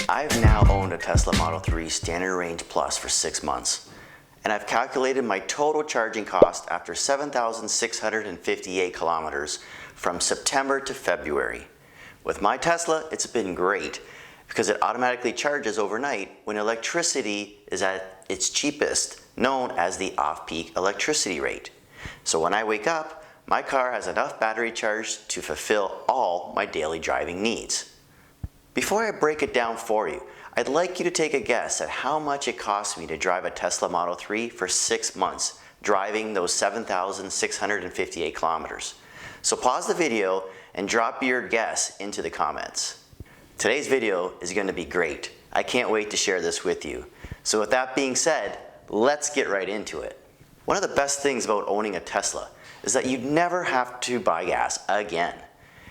I've now owned a Tesla Model 3 Standard Range Plus for 6 months, and I've calculated my total charging cost after 7,658 kilometers from September to February. With my Tesla, it's been great because it automatically charges overnight when electricity is at its cheapest, known as the off-peak electricity rate. So when I wake up, my car has enough battery charge to fulfill all my daily driving needs. Before I break it down for you, I'd like you to take a guess at how much it cost me to drive a Tesla Model 3 for 6 months, driving those 7,658 kilometers. So pause the video and drop your guess into the comments. Today's video is going to be great. I can't wait to share this with you. So with that being said, let's get right into it. One of the best things about owning a Tesla is that you never have to buy gas again.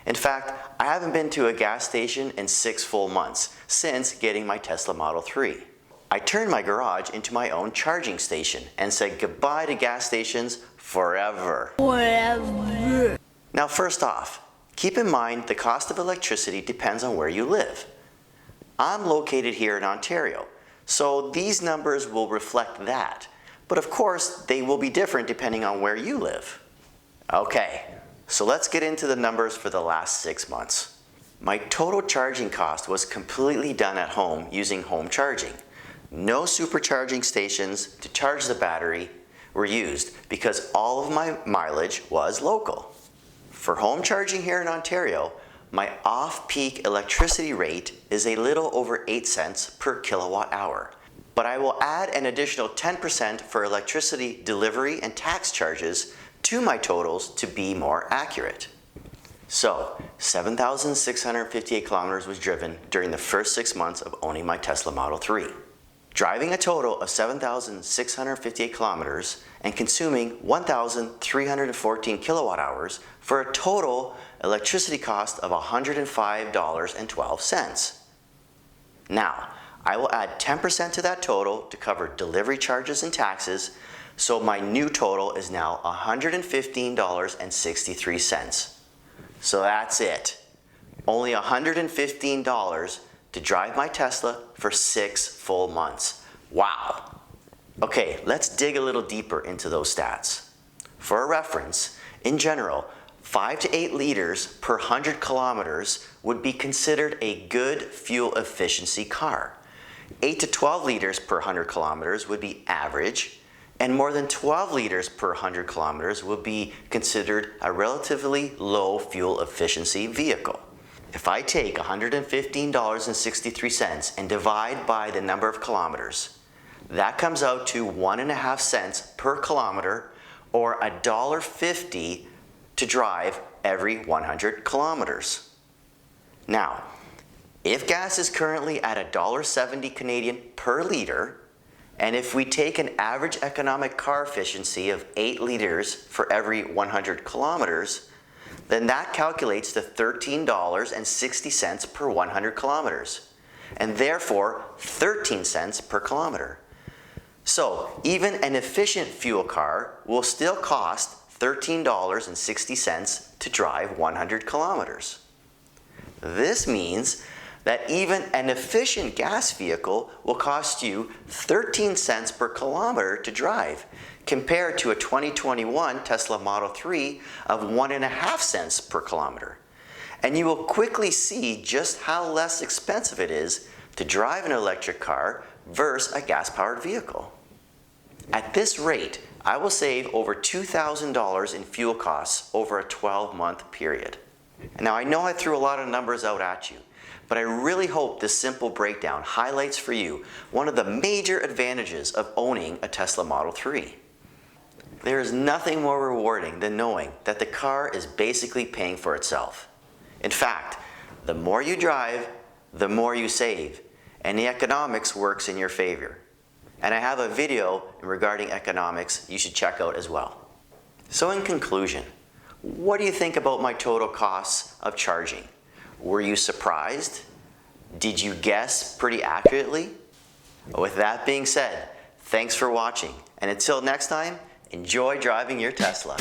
In fact, I haven't been to a gas station in 6 full months since getting my Tesla Model 3. I turned my garage into my own charging station and said goodbye to gas stations forever. Now first off, keep in mind the cost of electricity depends on where you live. I'm located here in Ontario, so these numbers will reflect that. But of course, they will be different depending on where you live. Okay. So let's get into the numbers for the last 6 months. My total charging cost was completely done at home using home charging. No supercharging stations to charge the battery were used because all of my mileage was local. For home charging here in Ontario, my off-peak electricity rate is a little over 8 cents per kilowatt hour. But I will add an additional 10% for electricity delivery and tax charges to my totals to be more accurate. So, 7,658 kilometers was driven during the first 6 months of owning my Tesla Model 3. Driving a total of 7,658 kilometers and consuming 1,314 kilowatt hours for a total electricity cost of $105.12. Now, I will add 10% to that total to cover delivery charges and taxes, so my new total is now $115.63. So that's it. Only $115 to drive my Tesla for 6 full months. Wow. Okay, let's dig a little deeper into those stats. For a reference, in general, 5 to 8 liters per 100 kilometers would be considered a good fuel efficiency car. 8 to 12 liters per 100 kilometers would be average, and more than 12 liters per 100 kilometers would be considered a relatively low fuel efficiency vehicle. If I take $115.63 and divide by the number of kilometers, that comes out to 1.5 cents per kilometer, or $1.50 to drive every 100 kilometers. Now, if gas is currently at $1.70 Canadian per liter, and if we take an average economic car efficiency of 8 liters for every 100 kilometers, then that calculates to $13.60 per 100 kilometers, and therefore 13 cents per kilometer. So even an efficient fuel car will still cost $13.60 to drive 100 kilometers. This means that even an efficient gas vehicle will cost you 13 cents per kilometer to drive, compared to a 2021 Tesla Model 3 of 1.5 cents per kilometer. And you will quickly see just how less expensive it is to drive an electric car versus a gas-powered vehicle. At this rate, I will save over $2,000 in fuel costs over a 12-month period. Now, I know I threw a lot of numbers out at you, but I really hope this simple breakdown highlights for you one of the major advantages of owning a Tesla Model 3. There is nothing more rewarding than knowing that the car is basically paying for itself. In fact, the more you drive, the more you save, and the economics works in your favor. And I have a video regarding economics you should check out as well. So in conclusion, what do you think about my total costs of charging? Were you surprised? Did you guess pretty accurately? With that being said, thanks for watching, and until next time, enjoy driving your Tesla.